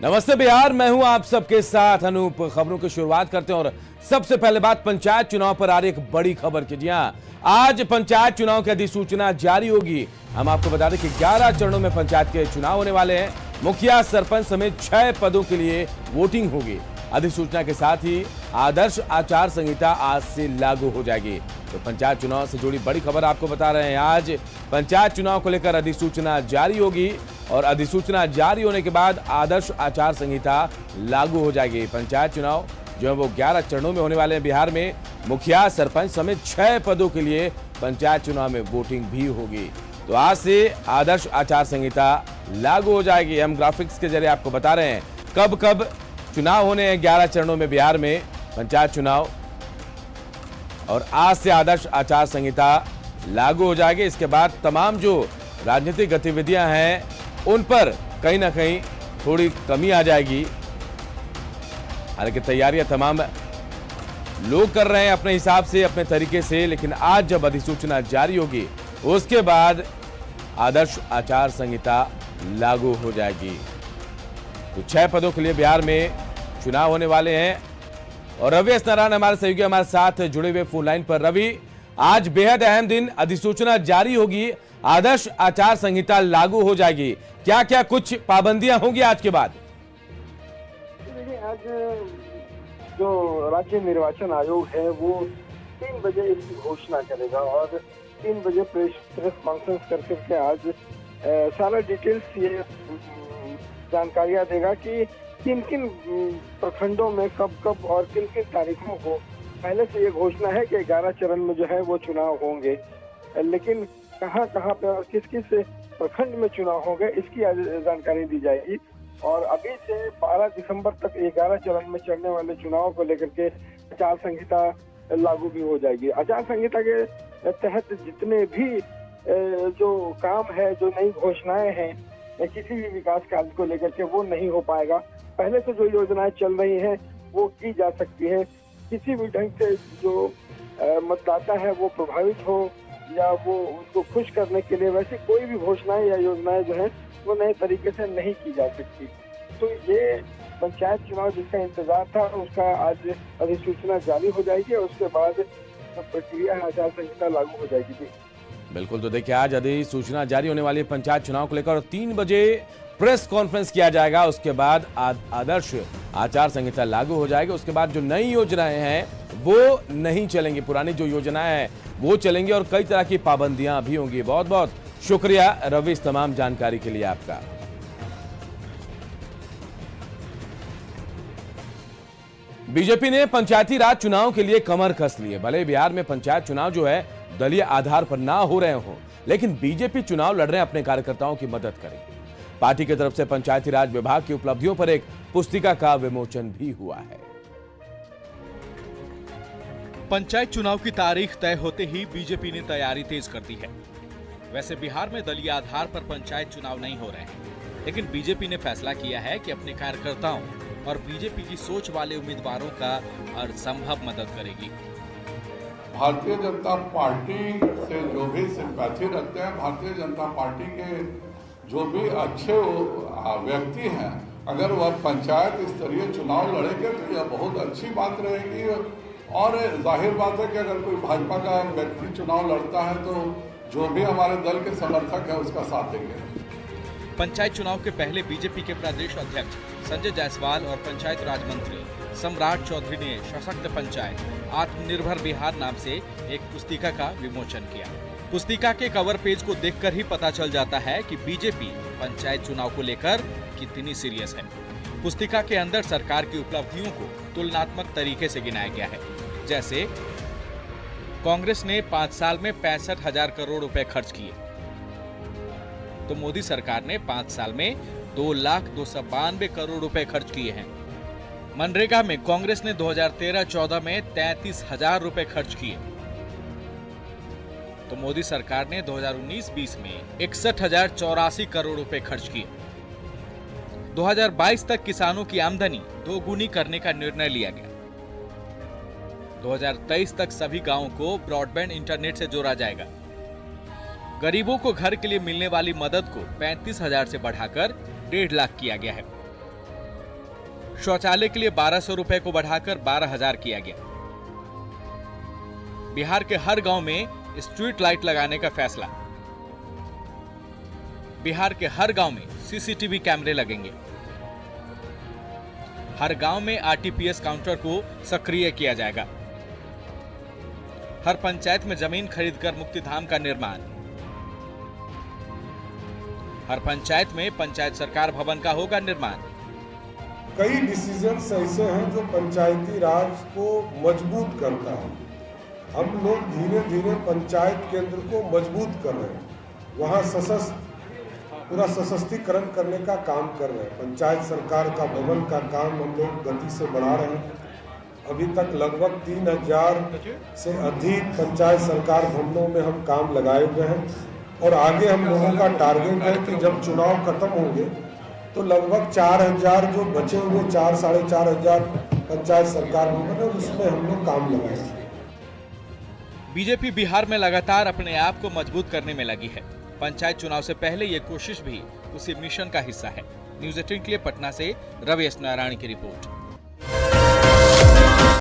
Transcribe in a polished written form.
नमस्ते बिहार, मैं हूं आप सबके साथ अनूप। खबरों की शुरुआत करते हैं और सबसे पहले बात पंचायत चुनाव पर आ रही एक बड़ी खबर की। जी हां, आज पंचायत चुनाव की अधिसूचना जारी होगी। हम आपको बता दें कि 11 चरणों में पंचायत के चुनाव होने वाले हैं। मुखिया, सरपंच समेत 6 पदों के लिए वोटिंग होगी। अधिसूचना के साथ ही आदर्श आचार संहिता आज से लागू हो जाएगी। तो पंचायत चुनाव से जुड़ी बड़ी खबर आपको बता रहे हैं। आज पंचायत चुनाव को लेकर अधिसूचना जारी होगी और अधिसूचना जारी होने के बाद आदर्श आचार संहिता लागू हो जाएगी। पंचायत चुनाव जो है वो 11 चरणों में होने वाले हैं। बिहार में मुखिया, सरपंच समेत 6 पदों के लिए पंचायत चुनाव में वोटिंग भी होगी। तो आज से आदर्श आचार संहिता लागू हो जाएगी। हम ग्राफिक्स के जरिए आपको बता रहे हैं कब कब चुनाव होने हैं 11 चरणों में बिहार में पंचायत चुनाव, और आज से आदर्श आचार संहिता लागू हो जाएगी। इसके बाद तमाम जो राजनीतिक गतिविधियां हैं उन पर कहीं ना कहीं थोड़ी कमी आ जाएगी। हालांकि तैयारियां तमाम लोग कर रहे हैं अपने हिसाब से, अपने तरीके से, लेकिन आज जब अधिसूचना जारी होगी उसके बाद आदर्श आचार संहिता लागू हो जाएगी। तो 6 पदों के लिए बिहार में चुनाव होने वाले हैं। और रवि एस नारायण हमारे सहयोगी हमारे साथ जुड़े हुए फोन लाइन पर। रवि, आज बेहद अहम दिन, अधिसूचना जारी होगी, आदर्श आचार संहिता लागू हो जाएगी। क्या क्या कुछ पाबंदियां होंगी आज के बाद? देखिए, आज जो राज्य निर्वाचन आयोग है वो 3 बजे इसकी घोषणा करेगा और 3 बजे प्रेस कॉन्फ्रेंस करके आज सारा डिटेल्स ये जानकारियां देगा कि किन किन प्रखंडों में कब कब और किन किन तारीखों को। पहले से ये घोषणा है कि 11 चरण में जो है वो चुनाव होंगे, लेकिन कहां कहां पे और किस किस प्रखंड में चुनाव होंगे इसकी जानकारी दी जाएगी। और अभी से 12 दिसंबर तक 11 चरण में चलने वाले चुनाव को लेकर के आचार संहिता लागू भी हो जाएगी। आचार संहिता के तहत जितने भी जो काम है, जो नई घोषणाएं हैं किसी भी विकास कार्य को लेकर के, वो नहीं हो पाएगा। पहले से जो योजनाएं चल रही हैं वो की जा सकती है। किसी भी ढंग से जो मतदाता है वो प्रभावित हो या वो उसको खुश करने के लिए वैसी कोई भी घोषणाएं या योजनाएं जो है वो नए तरीके से नहीं की जा सकती। तो ये पंचायत चुनाव जिसका इंतजार था उसका आज अधिसूचना जारी हो जाएगी और उसके बाद प्रक्रिया आचार संहिता लागू हो जाएगी। बिल्कुल, तो देखिए आज अधिसूचना जारी होने वाली है पंचायत चुनाव को लेकर और 3 बजे प्रेस कॉन्फ्रेंस किया जाएगा। उसके बाद आदर्श आचार संहिता लागू हो जाएगी। उसके बाद जो नई योजनाएं हैं वो नहीं चलेंगी, पुरानी जो योजनाएं हैं वो चलेंगी और कई तरह की पाबंदियां भी होंगी। बहुत बहुत शुक्रिया रवि इस तमाम जानकारी के लिए आपका। बीजेपी ने पंचायती राज चुनाव के लिए कमर कस ली है। भले बिहार में पंचायत चुनाव जो है दलीय आधार पर ना हो रहे हो, लेकिन बीजेपी चुनाव लड़ रहे अपने कार्यकर्ताओं की मदद करेगी। पार्टी की तरफ से पंचायती राज विभाग की उपलब्धियों पर एक पुस्तिका का विमोचन भी हुआ है। पंचायत चुनाव की तारीख तय होते ही बीजेपी ने तैयारी तेज कर दी है। वैसे बिहार में दलीय आधार पर पंचायत चुनाव नहीं हो रहे हैं, लेकिन बीजेपी ने फैसला किया है कि अपने कार्यकर्ताओं और बीजेपी की सोच वाले उम्मीदवारों का हर संभव मदद करेगी। भारतीय जनता पार्टी से जो भी सिंपैथी रखते हैं, भारतीय जनता पार्टी के जो भी अच्छे व्यक्ति हैं, अगर वह पंचायत स्तरीय चुनाव लड़ेंगे तो यह बहुत अच्छी बात रहेगी। और जाहिर बात है कि अगर कोई भाजपा का व्यक्ति चुनाव लड़ता है तो जो भी हमारे दल के समर्थक है उसका साथ देंगे। पंचायत चुनाव के पहले बीजेपी के प्रदेश अध्यक्ष संजय जायसवाल और पंचायत राज मंत्री सम्राट चौधरी ने सशक्त पंचायत आत्मनिर्भर बिहार नाम से एक पुस्तिका का विमोचन किया। पुस्तिका के कवर पेज को देखकर ही पता चल जाता है कि बीजेपी पंचायत चुनाव को लेकर कितनी सीरियस है। पुस्तिका के अंदर सरकार की उपलब्धियों को तुलनात्मक तरीके से गिनाया गया है। जैसे कांग्रेस ने 5 साल में 65,000 करोड़ रुपए खर्च किए, तो मोदी सरकार ने 5 साल में 2,292 करोड़ रुपए खर्च किए हैं। मनरेगा में कांग्रेस ने 2013-14 में 33,000 रुपए खर्च किए, तो मोदी सरकार ने 2019-20 में 61,084 करोड़ रुपए खर्च किए। 2022 तक किसानों की आमदनी दोगुनी करने का निर्णय लिया गया। 2023 तक सभी गांवों को ब्रॉडबैंड इंटरनेट से जोड़ा जाएगा। गरीबों को घर के लिए मिलने वाली मदद को 35,000 से बढ़ाकर 1.5 लाख किया गया है। शौचालय के लिए 1200 रुपए को बढ़ाकर 12,000 किया गया। बिहार के हर गांव में स्ट्रीट लाइट लगाने का फैसला। बिहार के हर गांव में सीसीटीवी कैमरे लगेंगे। हर गांव में आरटीपीएस काउंटर को सक्रिय किया जाएगा। हर पंचायत में जमीन खरीदकर मुक्तिधाम का निर्माण। हर पंचायत में पंचायत सरकार भवन का होगा निर्माण। कई डिसीजंस ऐसे हैं जो पंचायती राज को मजबूत करता है। हम लोग धीरे धीरे पंचायत केंद्र को मजबूत कर रहे हैं, वहाँ पूरा सशक्तिकरण करने का काम कर रहे हैं। पंचायत सरकार का भवन का काम हम लोग गति से बढ़ा रहे हैं। अभी तक लगभग 3000 से अधिक पंचायत सरकार भवनों में हम काम लगाए हुए हैं और आगे हम लोगों का टारगेट है कि जब चुनाव खत्म होंगे तो लगभग 4000 जो बचे हुए 4-4.5 पंचायत सरकार भवन है उसमें हम लोग काम लगाएंगे। बीजेपी बिहार में लगातार अपने आप को मजबूत करने में लगी है। पंचायत चुनाव से पहले ये कोशिश भी उसी मिशन का हिस्सा है। न्यूज़ 18 के लिए पटना से रवि एस नारायण की रिपोर्ट।